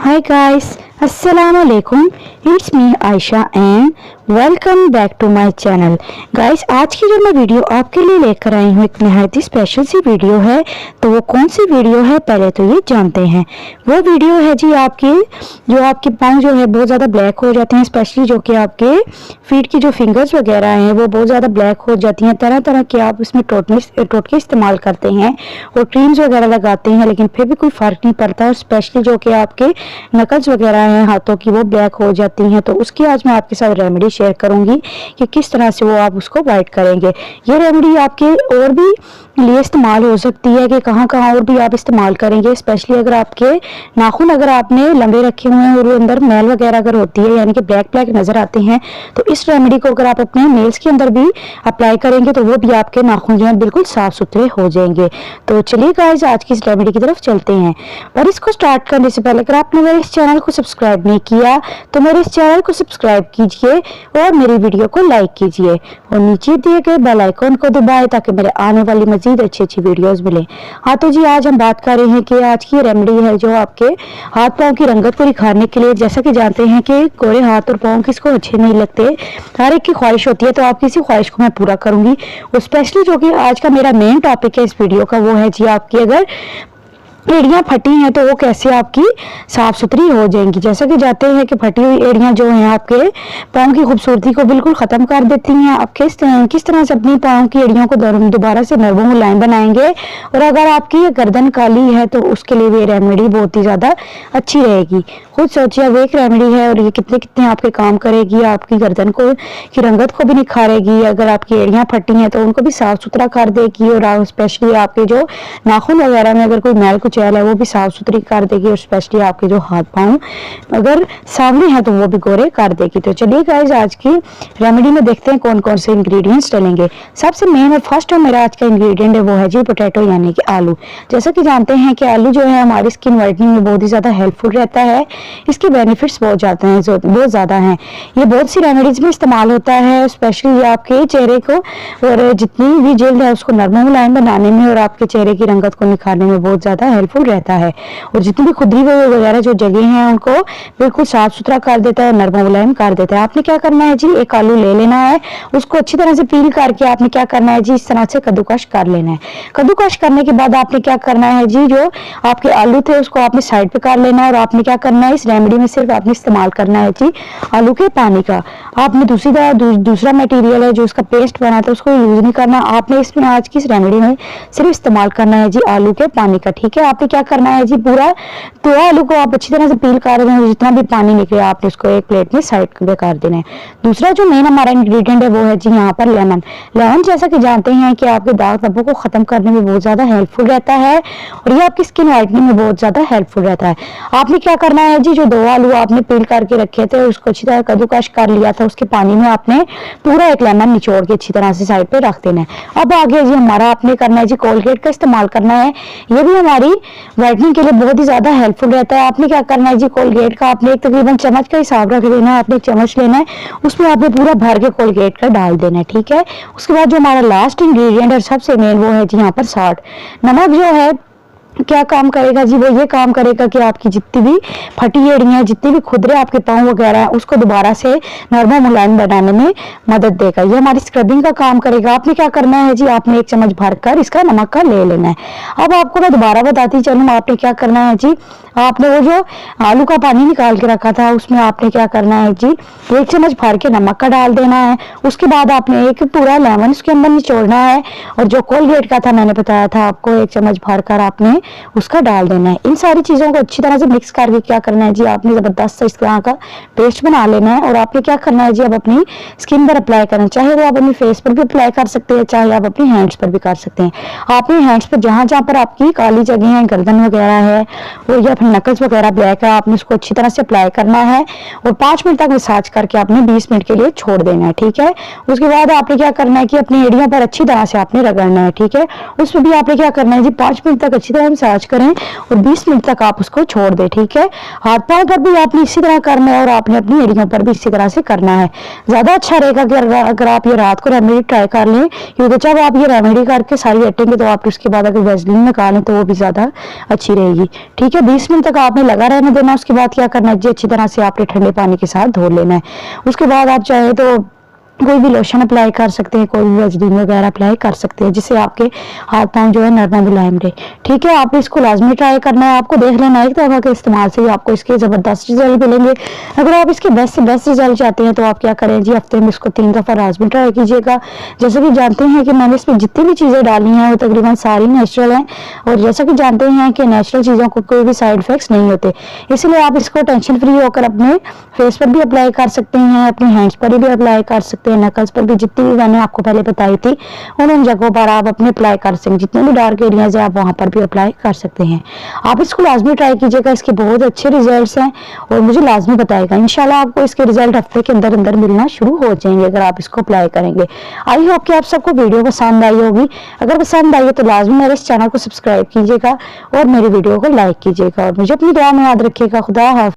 Hi guys, Assalamualaikum. It's me Aisha and welcome back to my channel. Guys, आज की जो मैं video आपके लिए लेकर आई हूँ एक नहायत ही स्पेशल सी वीडियो है। तो वो कौन सी वीडियो है पहले तो ये जानते हैं। वो वीडियो है जी आपके पाँव जो है बहुत ज़्यादा ब्लैक हो जाते हैं, स्पेशली जो कि आपके फीट की जो फिंगर्स वगैरह हैं वो बहुत ज़्यादा ब्लैक हो जाती हैं। तरह तरह के आप उसमें टोटके इस्तेमाल करते हैं और क्रीम्स वगैरह लगाते हैं, लेकिन फिर भी कोई फ़र्क नहीं पड़ता। और स्पेशली जो कि आपके नकल्स वगैरह हैं हाथों की वो ब्लैक हो जाती हैं। तो उसकी आज मैं आपके साथ रेमेडी शेयर करूंगी कि किस तरह से वो आप उसको वाइट करेंगे। ये रेमेडी आपके और भी लिए इस्तेमाल हो सकती है कि कहाँ कहाँ और भी आप इस्तेमाल करेंगे। स्पेशली अगर आपके नाखून अगर आपने लंबे रखे हुए हैं और अंदर मैल वगैरह अगर होती है यानी कि ब्लैक ब्लैक नजर आते हैं, तो इस रेमेडी को अगर आप अपने नेल्स के अंदर भी अप्लाई करेंगे तो वो भी आपके नाखून जो है बिल्कुल साफ सुथरे हो जाएंगे। तो चलिए गाइस, आज की इस रेमेडी की तरफ चलते हैं। और इसको स्टार्ट करने से पहले अगर आपने मेरे इस चैनल को सब्सक्राइब नहीं किया तो मेरे इस चैनल को सब्सक्राइब कीजिए और मेरी वीडियो को लाइक कीजिए और नीचे दिए गए बेल आइकन को दबाएं ताकि मेरे आने वाली मजीद अच्छी अच्छी वीडियोस मिले। हाँ तो जी, आज हम बात कर रहे हैं कि आज की रेमेडी है जो आपके हाथ पांव की रंगत को निखारने के लिए। जैसा कि जानते हैं कि गोरे हाथ और पांव किसको अच्छे नहीं लगते, हर एक की ख्वाहिश होती है, तो आपकी इसी ख्वाहिश को मैं पूरा करूंगी। और स्पेशली जो कि आज का मेरा मेन टॉपिक है इस वीडियो का वो है जी आपकी अगर एड़ियाँ फटी हैं तो वो कैसे आपकी साफ सुथरी हो जाएंगी। जैसा कि जानते हैं कि फटी हुई एड़ियाँ जो हैं आपके पाँव की खूबसूरती को बिल्कुल ख़त्म कर देती हैं। आप किस तरह से अपनी पाँव की एड़ियों को दोबारा से नर्मों मुलायम बनाएंगे। और अगर आपकी गर्दन काली है तो उसके लिए भी रेमेडी बहुत ही ज़्यादा अच्छी रहेगी। खुद सोचिए, अब एक रेमेडी है और ये कितने कितने आपके काम करेगी। आपकी गर्दन को की रंगत को भी निखारेगी, अगर आपकी एड़ियाँ फटी हैं तो उनको भी साफ सुथरा कर देगी, और स्पेशली आपके जो नाखून वगैरह में अगर कोई मैल कुचैल है वो भी साफ सुथरी कर देगी, और स्पेशली आपके जो हाथ पाँव अगर सांवले हैं तो वो भी गोरे कर देगी। तो चलिए गाइस, आज की रेमेडी में देखते हैं कौन कौन से इंग्रेडिएंट्स डलेंगे। सबसे मेन और फर्स्ट जो मेरा आज का इंग्रेडिएंट है वो है जी पोटैटो यानी कि आलू। जैसा कि जानते हैं कि आलू जो है हमारी स्किन वाइटनिंग में बहुत ही ज्यादा हेल्पफुल रहता है। इसके बेनिफिट्स बहुत ज्यादा हैं। ये बहुत सी रेमेडीज में इस्तेमाल होता है, स्पेशली आपके चेहरे को और जितनी भी जल्द है उसको नरम मुलायम बनाने में और आपके चेहरे की रंगत को निखारने में बहुत ज्यादा हेल्पफुल रहता है। और जितनी भी खुदरी वगैरह जो जगह हैं उनको बिल्कुल साफ सुथरा कर देता है, नरम मुलायम कर देता है। आपने क्या करना है जी, एक आलू ले लेना है, उसको अच्छी तरह से पील करके आपने क्या करना है जी, इस तरह से कद्दूकश कर लेना है। कद्दूकश करने के बाद आपने क्या करना है जी, जो आपके आलू थे उसको आपने साइड पे कर लेना है। और आपने क्या करना है, इस रेमेडी में सिर्फ आपने इस्तेमाल करना है जी आलू के पानी का। आपने दूसरा मटेरियल है जो उसका पेस्ट बना था उसको यूज नहीं करना। आपने इसमें आज की इस रेमेडी में सिर्फ इस्तेमाल करना है जी आलू के पानी का। ठीक है, आपने क्या करना है जी, पूरा तो आलू को आप अच्छी तरह से पील कर देना, जितना भी पानी निकले आपने उसको एक प्लेट में साइड पे कर देना है। दूसरा जो मेन हमारा इंग्रेडिएंट है वो है जी यहाँ पर लेमन। लेमन जैसा कि जानते हैं कि आपके दाग धब्बों को खत्म करने में बहुत ज्यादा हेल्पफुल रहता है और ये आपकी स्किन वाइटनिंग में बहुत ज्यादा हेल्पफुल रहता है। आपने क्या करना है जी, जो 2 आलू आपने पील करके रखे थे उसको अच्छी तरह कद्दूकश कर लिया था, उसके पानी में आपने पूरा एक लेमन निचोड़ के अच्छी तरह से साइड पे रख देना है। अब आगे जी हमारा आपने करना है जी कोलगेट का इस्तेमाल करना है। ये भी हमारी वाइटनिंग के लिए बहुत ही ज्यादा हेल्पफुल रहता है। आपने क्या करना है जी, कोलगेट का आपने एक तकरीबन चम्मच का हिसाब रख देना है। आपने एक चम्मच लेना है, उसमें आपने पूरा भर के कोलगेट का डाल देना है। ठीक है, उसके बाद जो हमारा लास्ट इंग्रेडिएंट है सबसे मेन वो है जी यहाँ पर सॉल्ट। नमक जो है क्या काम करेगा जी, वो ये काम करेगा कि आपकी जितनी भी फटी एड़ियाँ, जितनी भी खुदरे आपके पाँव वगैरह उसको दोबारा से नरम मुलायम बनाने में मदद देगा। ये हमारी स्क्रबिंग का काम करेगा। आपने क्या करना है जी, आपने एक चम्मच भरकर इसका नमक का ले लेना है। अब आपको मैं दोबारा बताती चलूँ, आपने क्या करना है जी, आपने वो जो आलू का पानी निकाल के रखा था उसमें आपने क्या करना है जी, 1 चम्मच भर के नमक का डाल देना है। उसके बाद आपने एक पूरा लेमन उसके अंदर निचोड़ना है और जो कोलगेट का था मैंने बताया था आपको 1 चम्मच भरकर आपने उसका डाल देना है। इन सारी चीजों को अच्छी तरह से मिक्स करके क्या करना है जी, आपने जबरदस्त इस तरह का पेस्ट बना लेना है। और आपने क्या करना है जी, अब अपनी स्किन पर अप्लाई करना, चाहे वो आप अपनी फेस पर भी अप्लाई कर सकते हैं, चाहे आप अपनी हैंड्स पर भी कर सकते हैं। आपने हैंड्स पर जहां जहां पर आपकी काली जगह है, गर्दन वगैरह है और या फिर नकल्स वगैरह ब्लैक है, आपने उसको अच्छी तरह से अप्लाई करना है और 5 मिनट तक मसाज करके आपने 20 मिनट के लिए छोड़ देना है। ठीक है, उसके बाद आपने क्या करना है कि अपनी एड़ियों पर अच्छी तरह से आपने रगड़ना है। ठीक है, उसमें भी आपने क्या करना है जी, 5 मिनट तक अच्छी तरह मसाज करें और 20 मिनट तक आप उसको छोड़ दें। ठीक है, हाथ पाँव पर भी आपने इसी तरह करना है और आपने अपनी एड़ियों पर भी इसी तरह से करना है। ज़्यादा अच्छा रहेगा कि अगर आप ये रात को रेमेडी ट्राई कर लें, क्योंकि जब आप ये रेमेडी करके सारी हटेंगे तो आप उसके बाद अगर वैसलीन निकालें तो वो भी ज़्यादा अच्छी रहेगी। ठीक है, 20 मिनट तक आपने लगा रहने देना। उसके बाद क्या करना है जी, अच्छी तरह से आपने ठंडे पानी के साथ धो लेना है। उसके बाद आप चाहे तो कोई भी लोशन अप्लाई कर सकते हैं, कोई भी वैसलीन वगैरह अप्लाई कर सकते हैं, जिससे आपके हाथ पांव जो है नरम मुलायम रहे। ठीक है, आप इसको लाजमी ट्राई करना है। आपको देख लेना है एक दफा के इस्तेमाल से ही आपको इसके ज़बरदस्त रिजल्ट मिलेंगे। अगर आप इसके बेस्ट से बेस्ट रिजल्ट चाहते हैं तो आप क्या करें जी, हफ्ते में इसको 3 दफ़ा लाजमी ट्राई कीजिएगा। जैसे कि जानते हैं कि मैंने इसमें जितनी भी चीज़ें डाली हैं वो तकरीबन सारी नेचुरल हैं, और जैसा कि जानते हैं कि नेचुरल चीज़ों को कोई भी साइड इफेक्ट्स नहीं होते, इसलिए आप इसको टेंशन फ्री होकर अपने फेस पर भी अप्लाई कर सकते हैं, अपने हैंड्स पर भी अप्लाई कर सकते हैं, नकल्स पर भी, जितनी भी मैंने आपको पहले बताई थी उन जगहों पर आप अपने अप्लाई कर सकते हैं। जितने भी डार्क एरियाज है आप वहां पर भी अप्लाई कर सकते हैं। आप इसको लाजमी ट्राई कीजिएगा, इसके बहुत अच्छे रिजल्ट्स हैं और मुझे लाजमी बताएगा। इंशाल्लाह आपको इसके रिजल्ट हफ्ते के अंदर अंदर मिलना शुरू हो जाएंगे अगर आप इसको अप्लाई करेंगे। आई होप कि आप सबको वीडियो पसंद आई होगी। अगर पसंद आई है तो लाजमी मेरे इस चैनल को सब्सक्राइब कीजिएगा और मेरी वीडियो को लाइक कीजिएगा और मुझे अपनी दुआ में याद रखिएगा। खुदा हाफिज़।